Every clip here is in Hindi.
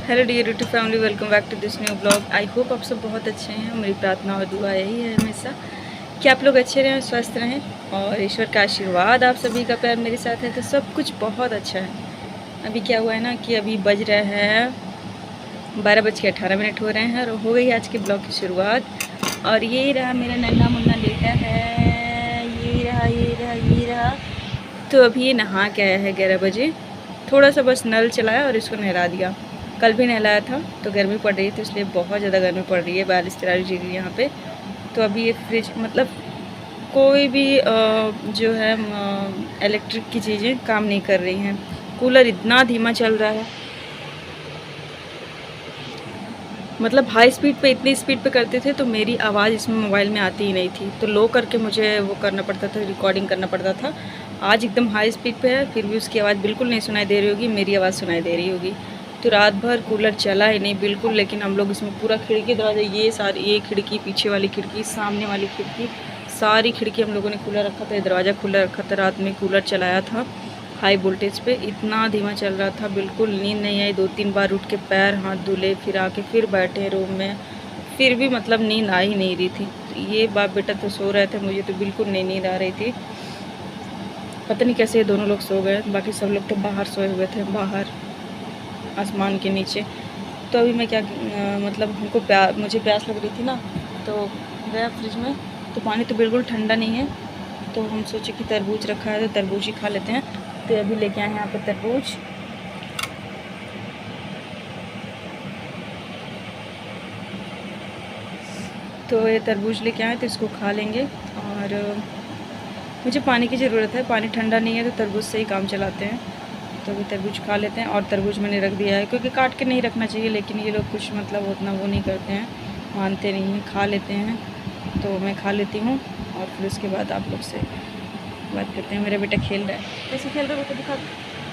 Hello dear YouTube family, welcome back to this new blog. I hope आप सब बहुत अच्छे हैं। मेरी प्रार्थना और दुआ यही है हमेशा कि आप लोग अच्छे रहें, स्वस्थ रहें और ईश्वर का आशीर्वाद आप सभी का प्यार मेरे साथ है तो सब कुछ बहुत अच्छा है। अभी क्या हुआ है ना कि अभी बज रहे हैं 12:18 हो रहे हैं और हो गई आज के ब्लॉग की शुरुआत। और ये रहा मेरा नन्हा मुन्ना लेटा है, ये रहा। तो अभी ये नहा के आया है 11 बजे। थोड़ा सा बस नल चलाया और इसको नहला दिया। कल भी नहलाया था तो गर्मी पड़ रही थी, इसलिए बहुत ज़्यादा गर्मी पड़ रही है, 42-43 डिग्री यहाँ पे। तो अभी ये फ्रिज मतलब कोई भी जो है इलेक्ट्रिक की चीज़ें काम नहीं कर रही हैं। कूलर इतना धीमा चल रहा है, मतलब हाई स्पीड पे इतनी स्पीड पे करते थे तो मेरी आवाज़ इसमें मोबाइल में आती ही नहीं थी, तो लो करके मुझे वो करना पड़ता था, रिकॉर्डिंग करना पड़ता था। आज एकदम हाई स्पीड पे है, फिर भी उसकी आवाज़ बिल्कुल नहीं सुनाई दे रही होगी, मेरी आवाज़ सुनाई दे रही होगी। तो रात भर कूलर चला ही नहीं बिल्कुल, लेकिन हम लोग इसमें पूरा खिड़की दरवाज़ा, ये सारी, ये खिड़की, पीछे वाली खिड़की, सामने वाली खिड़की, सारी खिड़की हम लोगों ने खुला रखा था, दरवाज़ा खुला रखा था। रात में कूलर चलाया था हाई वोल्टेज पे, इतना धीमा चल रहा था, बिल्कुल नींद नहीं आई। 2-3 बार उठ के पैर हाथ धुले, फिर आके फिर बैठे रूम में, फिर भी मतलब नींद आ ही नहीं रही थी। तो ये बाप बेटा तो सो रहे थे, मुझे तो बिल्कुल नहीं नींद आ रही थी। पता नहीं कैसे ये दोनों लोग सो गए, बाकी सब लोग तो बाहर सोए हुए थे, बाहर आसमान के नीचे। तो अभी मैं क्या मतलब मुझे प्यास लग रही थी ना, तो गया फ्रिज में, तो पानी तो बिल्कुल ठंडा नहीं है, तो हम सोचे कि तरबूज रखा है तो तरबूज ही खा लेते हैं। तो अभी लेके आए हैं यहाँ पे तरबूज। तो ये तरबूज लेके आए तो इसको खा लेंगे। और मुझे पानी की ज़रूरत है, पानी ठंडा नहीं है तो तरबूज से ही काम चलाते हैं। तो अभी तरबूज खा लेते हैं। और तरबूज मैंने रख दिया है, क्योंकि काट के नहीं रखना चाहिए, लेकिन ये लोग कुछ मतलब उतना वो नहीं करते हैं, मानते नहीं हैं, खा लेते हैं। तो मैं खा लेती हूँ और फिर उसके बाद आप लोग से बात करते हैं। मेरा बेटा खेल रहा है, कैसे खेल रहा है बेटा,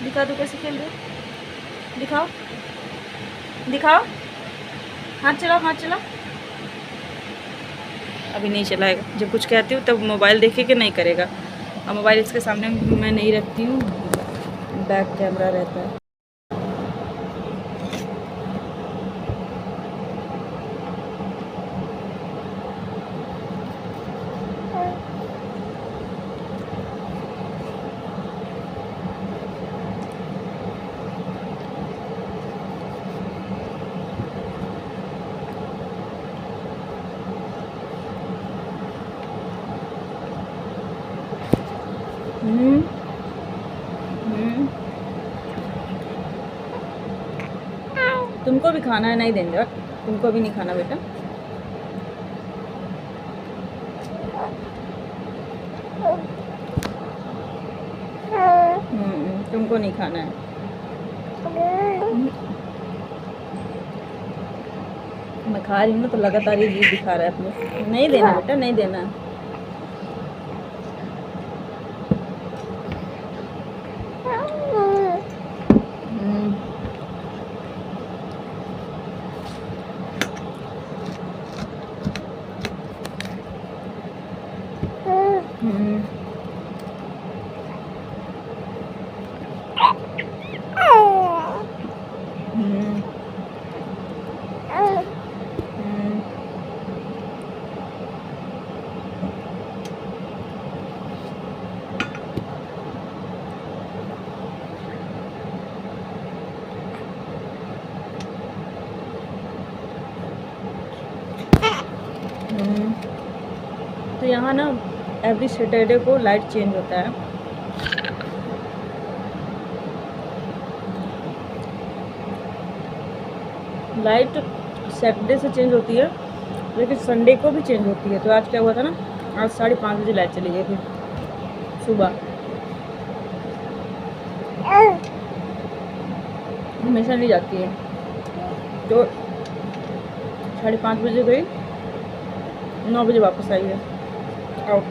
दिखा दो कैसे खेल रहे हो, दिखाओ दिखाओ, हाथ चलाओ, हाथ चलाओ। अभी नहीं चलाएगा, जब कुछ कहती हूँ तब मोबाइल देखे कि नहीं करेगा। अब मोबाइल इसके सामने मैं नहीं रखती हूँ, बैक कैमरा रहता है। तुमको भी खाना है, नहीं देंगे, तुमको भी नहीं खाना बेटा। तुमको नहीं खाना है। मैं खा रही हूँ ना तो लगातार ये जीभ दिखा रहा है अपने। नहीं देना बेटा, नहीं देना। तो यहाँ ना एवरी सैटरडे को लाइट चेंज होता है। लाइट सैटरडे से चेंज होती है, लेकिन संडे को भी चेंज होती है। तो आज क्या हुआ था ना, आज 5:30 बजे लाइट चली गई थी सुबह। हमेशा नहीं जाती है, तो 5:30 बजे गई, 9 बजे वापस आई है। और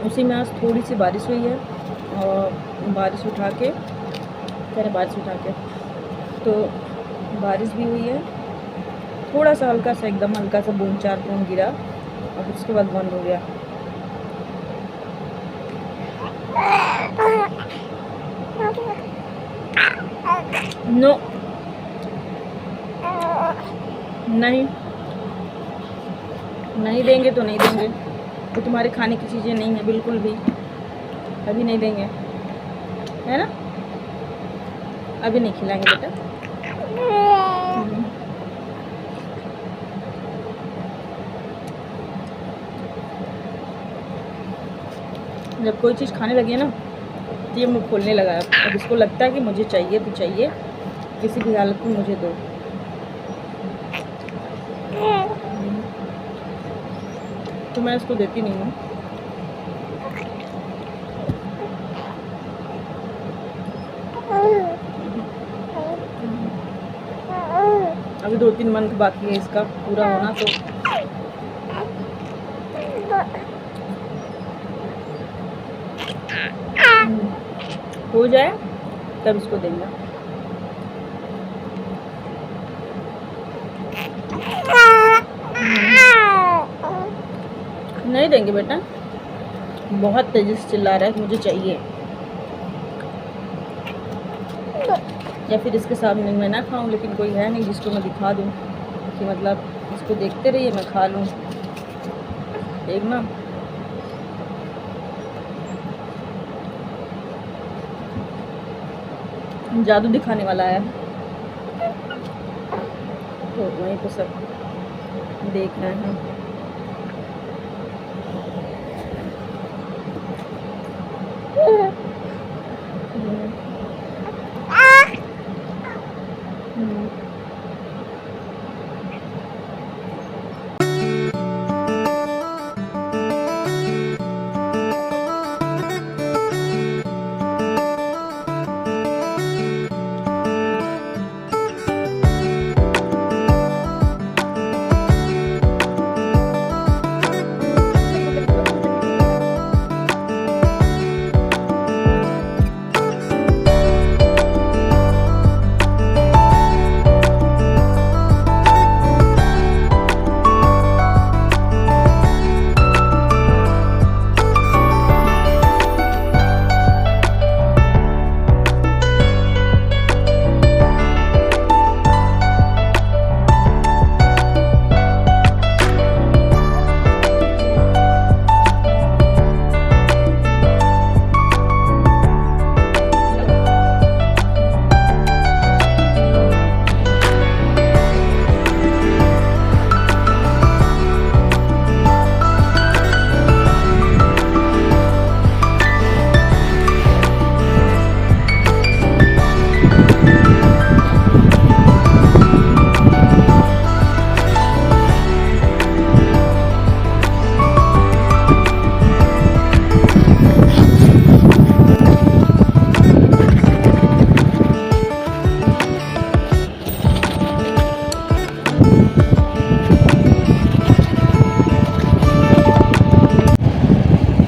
उसी में आज थोड़ी सी बारिश हुई है, और बारिश उठा के तो बारिश भी हुई है, थोड़ा सा हल्का सा, एकदम हल्का सा बूंद, 4 बूंद गिरा और उसके बाद बंद हो गया। नो नहीं नहीं देंगे तो नहीं देंगे, तो तुम्हारे खाने की चीज़ें नहीं है बिल्कुल भी, अभी नहीं देंगे, है ना, अभी नहीं खिलाएंगे बेटा। जब कोई चीज़ खाने लगी है ना तो ये मुँह खोलने लगा है, अब इसको लगता है कि मुझे चाहिए तो चाहिए, किसी भी हालत में मुझे दो। तो मैं इसको देती नहीं हूँ। अभी 2-3 मंथ बाकी है इसका पूरा होना, तो हो जाए तब इसको देंगे। नहीं देंगे बेटा, बहुत तेजी से चिल्ला रहा है कि मुझे चाहिए, या फिर इसके सामने मैं ना खाऊं, लेकिन कोई है नहीं जिसको मैं दिखा दूं कि मतलब इसको देखते रहिए मैं खा लूं। एक ना जादू दिखाने वाला है, तो वहीं पे सब देख रहे हैं।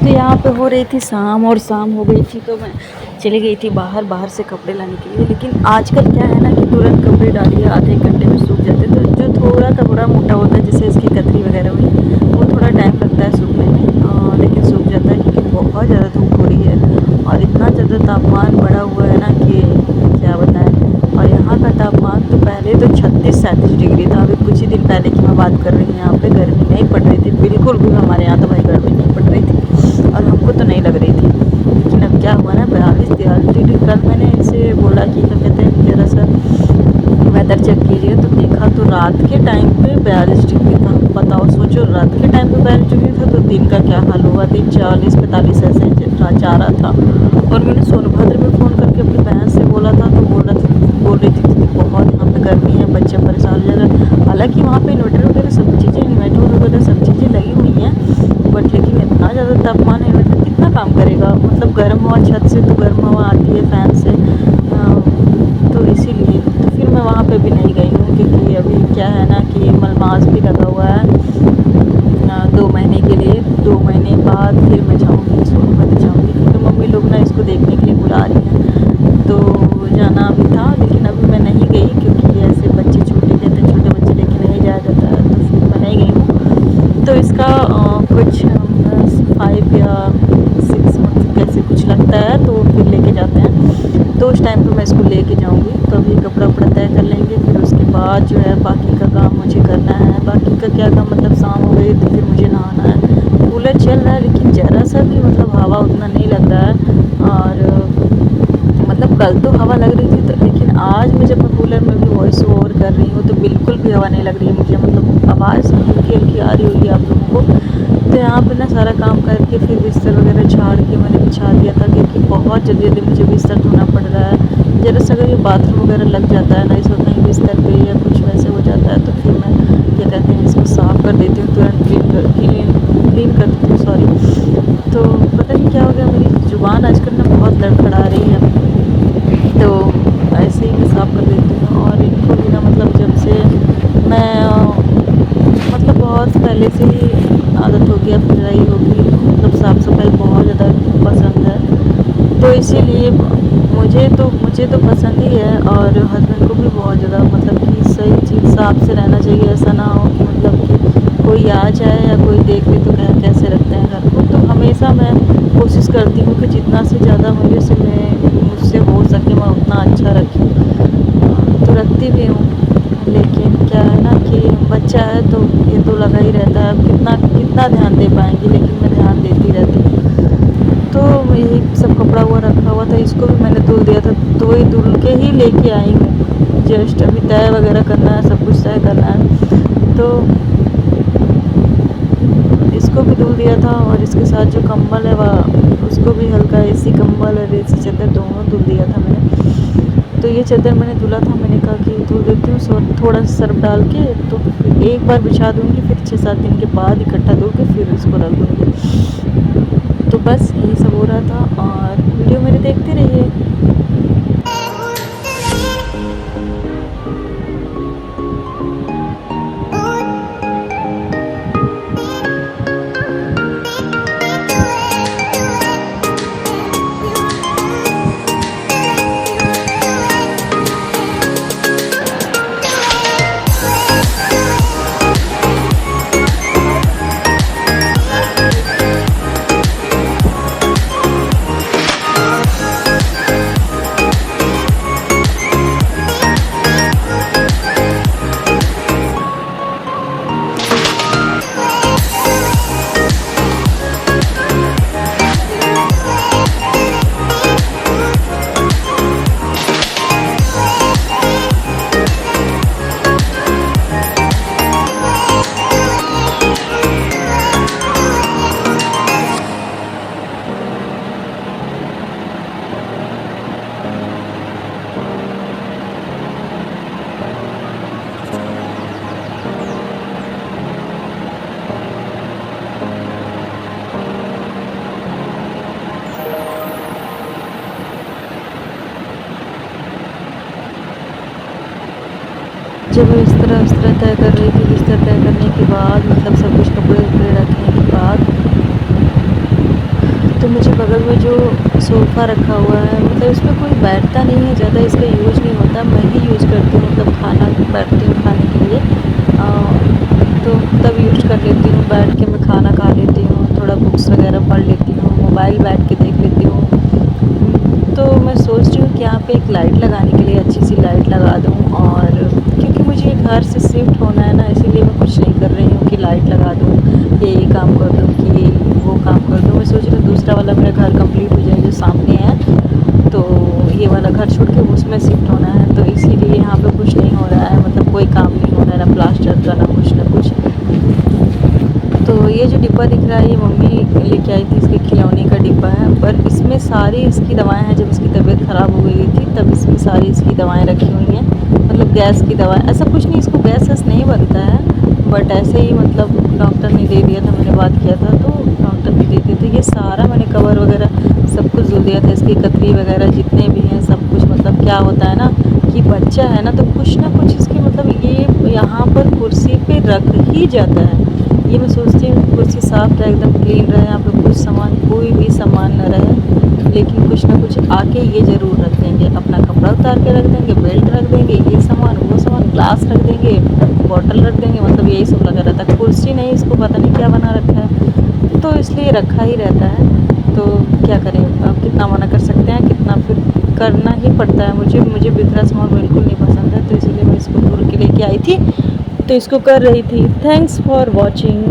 यहाँ पे हो रही थी शाम, और शाम हो गई थी तो मैं चली गई थी बाहर से कपड़े लाने के लिए। लेकिन आजकल क्या है ना कि तुरंत कपड़े डालिए, आधे एक घंटे में सूख जाते, तो जो थोड़ा कपड़ा मोटा होता है जैसे इसकी कतरी वगैरह हुई, वो थोड़ा टाइम लगता है सूखने में, लेकिन सूख जाता है क्योंकि बहुत ज़्यादा धूप हो रही है और इतना ज़्यादा तापमान बढ़ा हुआ है ना कि क्या बताएं। और यहाँ का तापमान तो पहले तो 36-37 डिग्री था, अभी कुछ ही दिन पहले की मैं बात कर रही हूँ। यहाँ पे गर्मी नहीं पड़ रही थी बिल्कुल भी, हमारे यहाँ तो भाई गर्मी नहीं पड़ रही थी और हमको तो नहीं लग रही थी। लेकिन अब क्या हुआ ना 42-43 डिग्री, कल मैंने इनसे बोला कि क्या कहते हैं ज़रा सा वेदर चेक कीजिए, तो देखा तो रात के टाइम पे 42 डिग्री था। बताओ, सोचो रात के टाइम पे 42 डिग्री था तो दिन का क्या हाल होगा, दिन 40-45 ऐसे जा रहा था। और मैंने सोनभद्र में फ़ोन करके अपनी बहन से बोला था तो बोल रही थी कि बहुत यहाँ पे गर्मी है, बच्चे परेशान हो जा रहे हैं। हालाँकि वहाँ पे इन्वर्टर वगैरह सब चीज़ें सब चीज़ें लगी हुई हैं, बट लेकिन इतना ज़्यादा तापमान है, इन्वर्टर कितना काम करेगा। मतलब गर्म हवा छत से तो गर्म हवा आती है फैन से, तो इसीलिए तो फिर मैं वहाँ पे भी नहीं गई हूँ, क्योंकि अभी क्या है ना कि मलमास भी लगा हुआ है 2 महीने के लिए। 2 महीने बाद फिर मैं जाऊँगी, सोनभद्र जाऊँगी, क्योंकि मम्मी लोग ना इसको देखने के लिए बुला रही हैं, तो जाना भी था। लेकिन अभी मैं नहीं गई क्योंकि ऐसे बच्चे छोटे रहते हैं, छोटे बच्चे लेके नहीं जाया जाता है, तो फिर मैं नहीं गई हूँ। तो इसका कुछ 5 या 6 मंथ कैसे कुछ लगता है, तो फिर लेके जाते हैं, तो उस टाइम जाऊँगी, तो अभी कपड़ा उपड़ा तय कर लेंगे, फिर उसके बाद जो है बाकी का काम मुझे करना है। बाकी का क्या काम, मतलब शाम हो गई तो फिर मुझे नहाना है। कूलर चल रहा है लेकिन ज़रा सा भी मतलब हवा उतना नहीं लग रहा है। और मतलब कल तो हवा लग रही थी, तो लेकिन आज मैं जब मैं कूलर में भी वॉइस ओवर कर रही हूँ तो बिल्कुल भी हवा नहीं लग रही है मुझे, मतलब आवाज़ हल्की हल्की आ रही होगी आप लोगों को। तो यहाँ पे ना सारा काम करके फिर बिस्तर वगैरह झाड़ के मैंने बिछा दिया था, क्योंकि बहुत जल्दी जल्दी मुझे बिस्तर धोना पड़ रहा है। ज़रा सा अगर ये बाथरूम वगैरह लग जाता है ना इसको कहीं बिस्तर पे या कुछ वैसे हो जाता है, तो फिर मैं क्या कहते हैं इसको साफ़ कर देती हूँ, तुरंत क्लीन कर देती हूँ, सॉरी। तो पता नहीं क्या हो गया, मेरी ज़ुबान आजकल ना बहुत लड़खड़ा रही है, तो ऐसे ही मैं साफ़ कर देती हूँ। और इनको भी ना मतलब जब से मैं मतलब बहुत पहले से ही आदत हो गया, फिर रही होगी, मतलब साफ़ सफाई बहुत ज़्यादा पसंद है। तो इसीलिए मुझे तो पसंद ही है, और हस्बैंड को भी बहुत ज़्यादा, मतलब कि सही चीज़ साफ़ से रहना चाहिए। ऐसा ना हो कि मतलब कि कोई आ जाए या कोई देख ले तो कैसे रखते हैं घर को। तो हमेशा मैं कोशिश करती हूँ कि जितना से ज़्यादा मुझसे हो सके मैं उतना अच्छा रखूँ, तो रखती भी हूँ। लेकिन क्या है ना कि बच्चा है तो ये तो लगा ही रहता है, अब कितना कितना ध्यान दे पाएंगी, लेकिन मैं ध्यान देती रहती हूँ। तो यही सब कपड़ा हुआ रखा हुआ था, इसको भी मैंने धुल दिया था, तो वही धुल के ही लेके आई हूँ। जस्ट अभी तय वगैरह करना है, सब कुछ तय करना है, तो इसको भी धुल दिया था। और इसके साथ जो कंबल है वह उसको भी हल्का एसी कंबल और एसी चादर दोनों धुल दिया था मैंने। तो ये चादर मैंने धुला था, मैंने कहा कि धुल देती हूँ थोड़ा सा सर्फ डाल के, तो फिर एक बार बिछा दूँगी, फिर 6-7 दिन के बाद इकट्ठा धो के फिर इसको रख दूँगी। तो बस यही सब हो रहा था, और वीडियो मेरे देखते रहिए। जब मैं उस तरह तय कर रही थी, बिस्तर तय करने के बाद, मतलब सब कुछ कपड़े उपड़े रखने के बाद, तो मुझे बगल में जो सोफ़ा रखा हुआ है, मतलब इसमें कोई बैठता नहीं है, ज़्यादा इसका यूज़ नहीं होता, मैं ही यूज़ करती हूँ, मतलब खाना बैठती हूँ खाने के लिए, तो तब यूज़ कर लेती हूँ, बैठ के मैं खाना खा लेती हूँ, थोड़ा बुक्स वगैरह पढ़ लेती हूँ, मोबाइल बैठ के देख लेती हूँ। तो मैं सोच रही हूँ कि यहाँ पे एक लाइट लगाने के लिए अच्छी सी लाइट लगा दूँ, और क्योंकि मुझे घर से शिफ्ट होना है ना, इसीलिए मैं कुछ नहीं कर रही हूँ कि लाइट लगा दूँ, ये काम कर दूँ, कि ये वो काम कर दूँ। मैं सोच रही हूँ दूसरा वाला मेरा घर कंप्लीट हो जाए जो सामने है, तो ये वाला घर छोड़ के उसमें शिफ्ट होना है, तो इसीलिए यहाँ पे कुछ नहीं हो रहा है, मतलब कोई काम नहीं हो रहा है, ना प्लास्टर का ना कुछ। तो ये जो डिब्बा दिख रहा है ये मम्मी लेके आई थी, इसके खिलौने का डिब्बा है, पर इसमें सारी इसकी दवाएं हैं। जब इसकी तबीयत ख़राब हो गई थी तब इसमें सारी इसकी दवाएं रखी हुई हैं, मतलब गैस की दवाएं, ऐसा कुछ नहीं, इसको गैस वैस नहीं बनता है, बट ऐसे ही मतलब डॉक्टर ने दे दिया था, मैंने बात किया था तो डॉक्टर ने दे दिया। तो ये सारा मैंने कवर वगैरह सब कुछ धुल दिया था, इसकी कतरी वगैरह जितने भी हैं सब कुछ। मतलब क्या होता है ना कि बच्चा है ना, तो कुछ ना कुछ इसके मतलब ये यहाँ पर कुर्सी पे रख ही जाता है। ये मैं सोचती हूँ कुर्सी साफ़ रहे, एकदम क्लीन रहे, यहाँ पे कुछ सामान, कोई भी सामान न रहे, लेकिन कुछ ना कुछ आके ये ज़रूर रख देंगे, अपना कपड़ा उतार के रख देंगे, बेल्ट रख देंगे, ये सामान वो सामान, ग्लास रख देंगे, बॉटल रख देंगे, मतलब यही सब लगा रहता है। कुर्सी नहीं, इसको पता नहीं क्या बना रखा है, तो इसलिए रखा ही रहता है। तो क्या करें, अब कितना मना कर सकते हैं, कितना फिर करना ही पड़ता है मुझे बिखरा सामान बिल्कुल नहीं पसंद है, तो इसीलिए मैं इसको धुल के लेके आई थी, तो इसको कर रही थी। Thanks for watching.